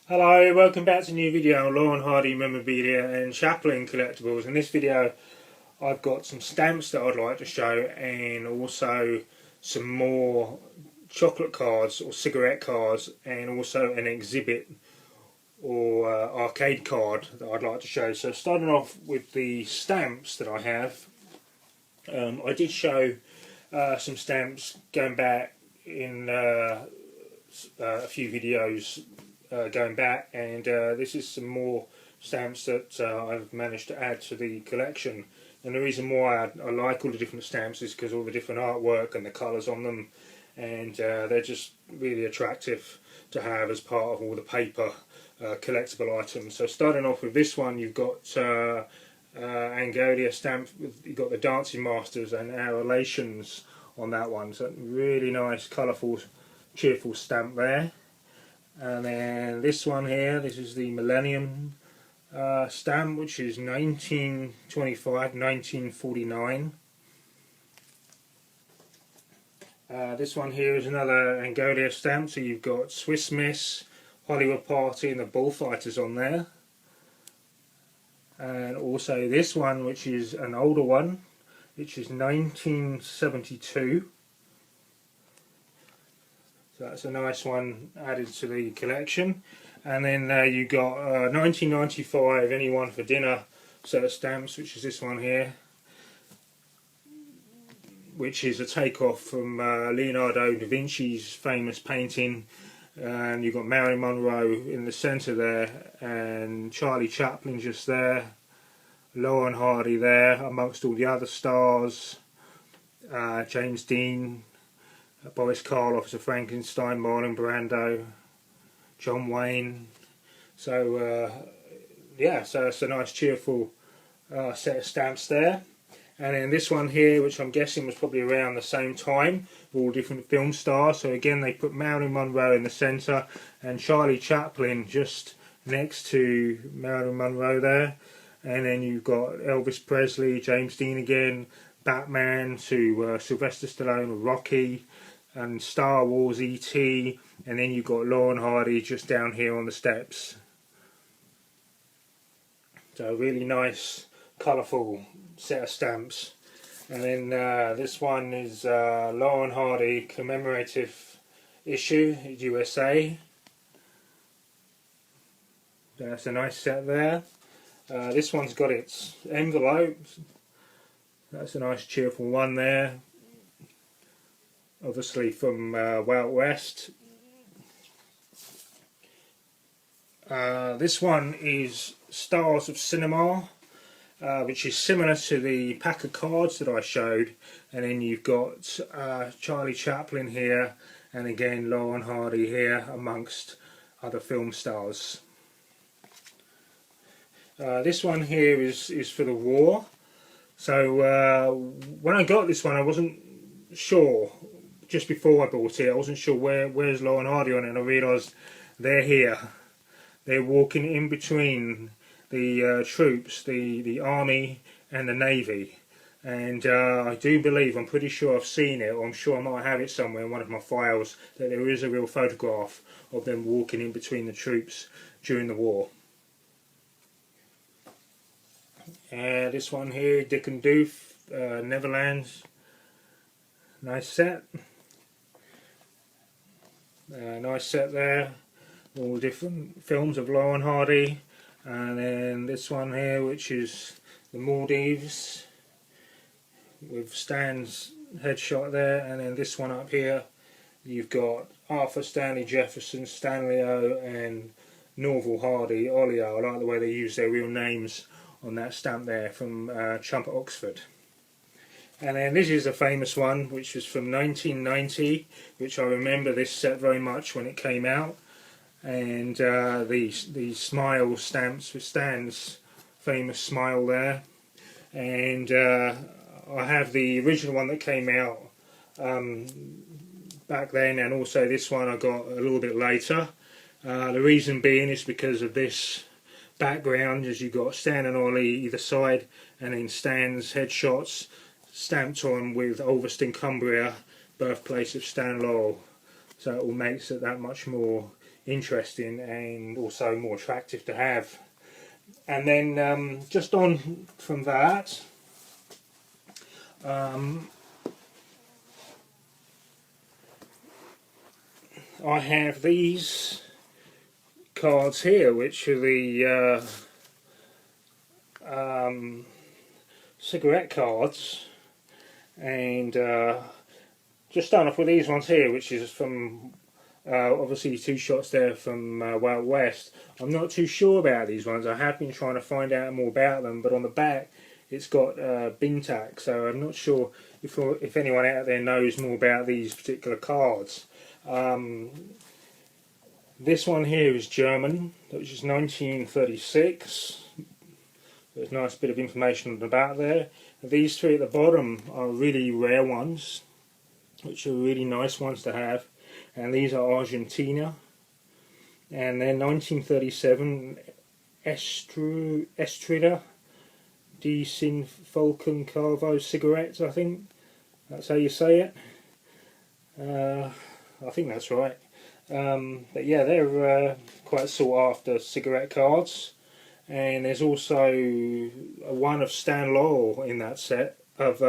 Hello, welcome back to a new video on Laurel Hardy memorabilia and Chaplin collectibles. In this video I've got some stamps that I'd like to show and also some more chocolate cards or cigarette cards and also an exhibit or arcade card that I'd like to show. So starting off with the stamps that I have, I did show some stamps going back in a few videos going back, and this is some more stamps that I've managed to add to the collection. And the reason why I like all the different stamps is because all the different artwork and the colours on them, and they're just really attractive to have as part of all the paper collectible items. So starting off with this one, you've got Angolia stamp. You've got the Dancing Masters and our relations on that one. So really nice, colourful, cheerful stamp there. And then this one here, this is the Millennium stamp, which is 1925, 1949. This one here is another Angolia stamp, so you've got Swiss Miss, Hollywood Party and the Bullfighters on there. And also this one, which is an older one, which is 1972. So that's a nice one added to the collection. And then you got 1995 Anyone for Dinner set of stamps, which is this one here, which is a takeoff from Leonardo da Vinci's famous painting. And you've got Marilyn Monroe in the centre there, and Charlie Chaplin just there, Laurel Hardy there amongst all the other stars, James Dean, Boris Karloff as a Frankenstein, Marlon Brando, John Wayne. So yeah, so it's a nice cheerful set of stamps there. And then this one here, which I'm guessing was probably around the same time, all different film stars. So again, they put Marilyn Monroe in the centre and Charlie Chaplin just next to Marilyn Monroe there. And then you've got Elvis Presley, James Dean again, Batman to Sylvester Stallone, Rocky, and Star Wars, E.T., and then you've got Laurel Hardy just down here on the steps. So really nice, colourful set of stamps. And then this one is Laurel Hardy commemorative issue, USA. That's a nice set there. This one's got its envelopes. That's a nice cheerful one there. Obviously from Wild West. This one is Stars of Cinema, which is similar to the pack of cards that I showed, and then you've got Charlie Chaplin here, and again Laurel Hardy here amongst other film stars. This one here is for the war. So when I got this one, I wasn't sure. Just before I bought it, I wasn't sure where's Laurel Hardy on it, and I realised they're here. They're walking in between the troops, the army and the navy. And I do believe, I'm pretty sure I've seen it, or I'm sure I might have it somewhere in one of my files, that there is a real photograph of them walking in between the troops during the war. This one here, Dick and Doof, Neverlands. Nice set. Nice set there, all different films of Laurel Hardy. And then this one here, which is the Maldives with Stan's headshot there. And then this one up here, you've got Arthur Stanley Jefferson, Stanley O, and Norval Hardy, Olio. I like the way they use their real names on that stamp there from Chump at Oxford. And then this is a famous one, which was from 1990, which I remember this set very much when it came out. And the smile stamps with Stan's famous smile there. And I have the original one that came out back then, and also this one I got a little bit later. The reason being is because of this background, as you've got Stan and Ollie either side, and then Stan's headshots stamped on with Ulverston, Cumbria, birthplace of Stan Laurel. So it all makes it that much more interesting and also more attractive to have. And then just on from that, I have these cards here, which are the cigarette cards, and just starting off with these ones here, which is from obviously 2 shots there from Wild West. I'm not too sure about these ones. I have been trying to find out more about them, but on the back it's got bin tack, so I'm not sure if anyone out there knows more about these particular cards. This one here is German, which is 1936. There's a nice bit of information on the back there. These 3 at the bottom are really rare ones, which are really nice ones to have. And these are Argentina. And they're 1937 Estrella de Sin Falcon Carvo cigarettes, I think. That's how you say it. I think that's right. But yeah, they're quite sought after cigarette cards. And there's also one of Stan Laurel in that set of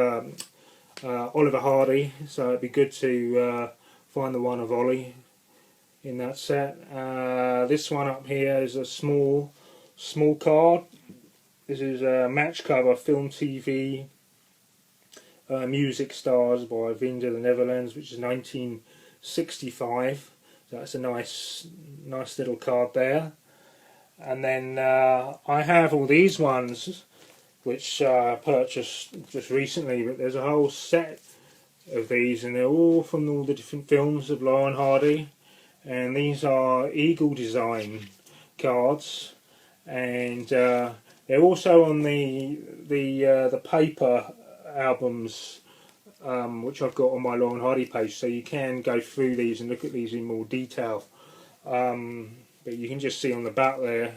Oliver Hardy, so it'd be good to find the one of Ollie in that set. This one up here is a small card. This is a match cover film TV Music Stars by Vinder the Netherlands, which is 1965. So that's a nice little card there. And then I have all these ones, which I purchased just recently, but there's a whole set of these, and they're all from all the different films of Laurel and Hardy. And these are Eagle design cards, and they're also on the paper albums, which I've got on my Laurel and Hardy page, so you can go through these and look at these in more detail. But you can just see on the back there,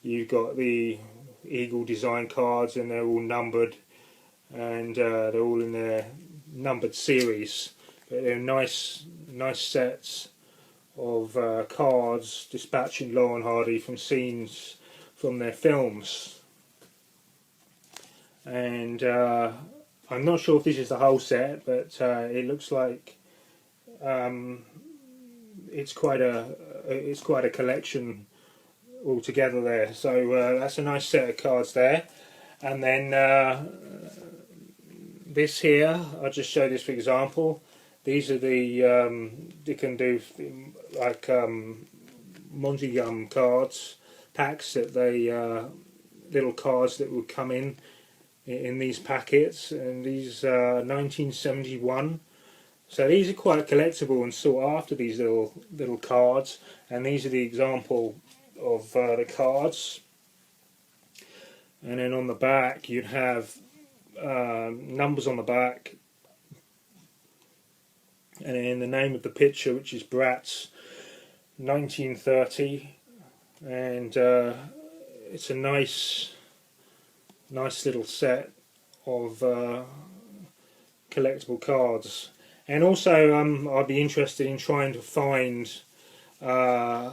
you've got the Eagle design cards, and they're all numbered, and they're all in their numbered series. But they're nice sets of cards dispatching Laurel and Hardy from scenes from their films. And I'm not sure if this is the whole set, but it looks like it's quite a collection altogether there. So that's a nice set of cards there. And then this here, I'll just show this for example. These are the you can do like Monty Gum cards packs, that they little cards that would come in these packets, and these are 1971. So these are quite collectible and sought after, these little cards, and these are the example of the cards. And then on the back you'd have numbers on the back, and then the name of the picture, which is Bratz 1930, and it's a nice little set of collectible cards. And also I'd be interested in trying to find the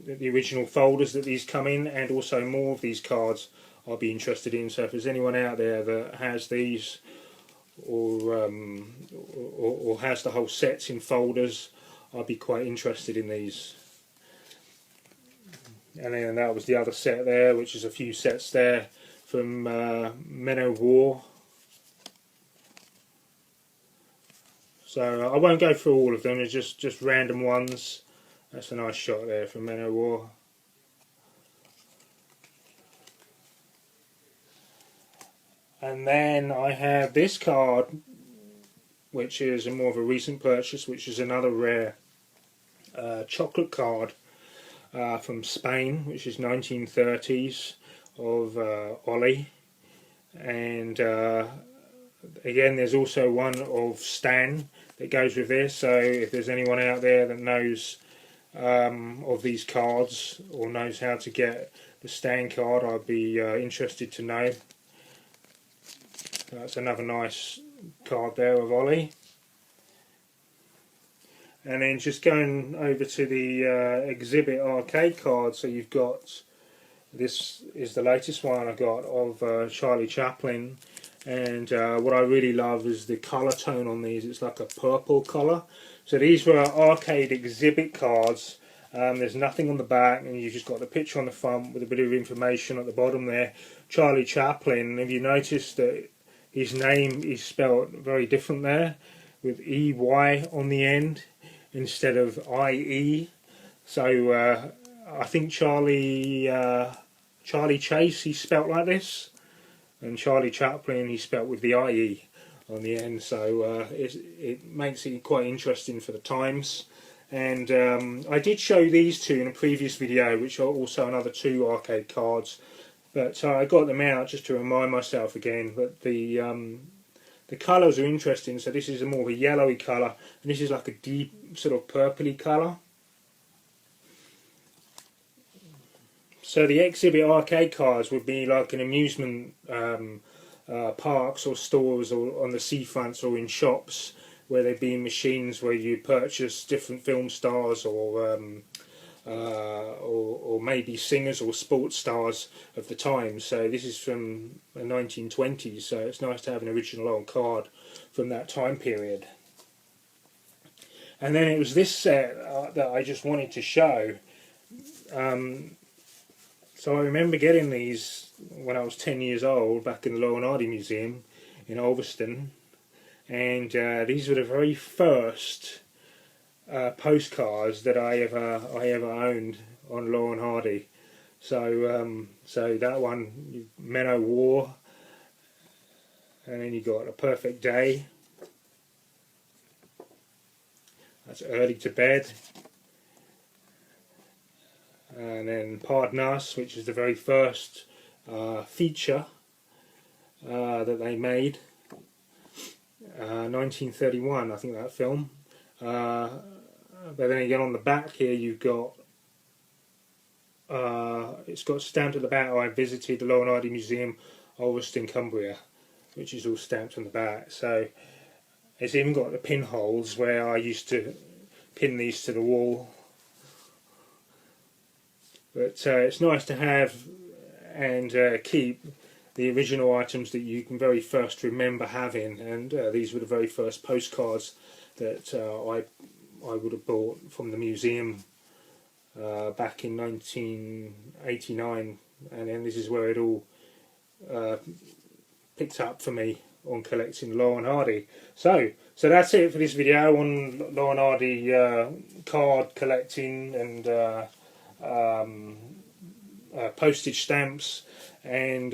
original folders that these come in, and also more of these cards I'd be interested in. So if there's anyone out there that has these, or has the whole sets in folders, I'd be quite interested in these. And then that was the other set there, which is a few sets there from Men O' War. So I won't go through all of them, it's just random ones. That's a nice shot there from Men O' War. And then I have this card, which is more of a recent purchase, which is another rare chocolate card from Spain, which is 1930s of Ollie. And again, there's also one of Stan that goes with this, so if there's anyone out there that knows of these cards or knows how to get the Stan card, I'd be interested to know. That's another nice card there of Ollie. And then just going over to the exhibit arcade card, so you've got, this is the latest one I got of Charlie Chaplin, and what I really love is the colour tone on these. It's like a purple colour. So these were arcade exhibit cards. There's nothing on the back, and you've just got the picture on the front with a bit of information at the bottom there. Charlie Chaplin. Have you noticed that his name is spelled very different there, with EY on the end instead of IE? So I think Charlie Chase, he's spelt like this, and Charlie Chaplin, he's spelt with the IE on the end. So it makes it quite interesting for the times. And I did show these two in a previous video, which are also another two arcade cards, but I got them out just to remind myself again. But the colours are interesting. So this is a more of a yellowy colour, and this is like a deep sort of purpley colour. So the exhibit arcade cards would be like an amusement parks or stores, or on the seafronts, or in shops where there'd be machines where you purchase different film stars, or maybe singers or sports stars of the time. So this is from the 1920s, so it's nice to have an original old card from that time period. And then it was this set that I just wanted to show. So I remember getting these when I was 10 years old, back in the Laurel Museum in Ulverston, and these were the very first postcards that I ever owned on Laurel and Hardy. So so that one, Men O' War, and then you got A Perfect Day. That's Early to Bed. And then Pardon Us, which is the very first feature that they made. 1931, I think, that film. But then again, on the back here you've got, it's got stamped at the back, I visited the Laurel and Hardy Museum, Ulverston, Cumbria, which is all stamped on the back. So it's even got the pinholes where I used to pin these to the wall. But it's nice to have and keep the original items that you can very first remember having, and these were the very first postcards that I would have bought from the museum back in 1989, and then this is where it all picked up for me on collecting Laurel and Hardy. So that's it for this video on Laurel and Hardy card collecting and postage stamps. And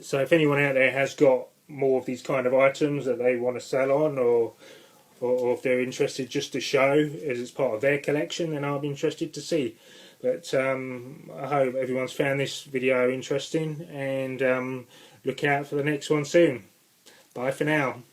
so if anyone out there has got more of these kind of items that they want to sell on, or if they're interested just to show as it's part of their collection, then I'll be interested to see. But I hope everyone's found this video interesting, and look out for the next one soon. Bye for now.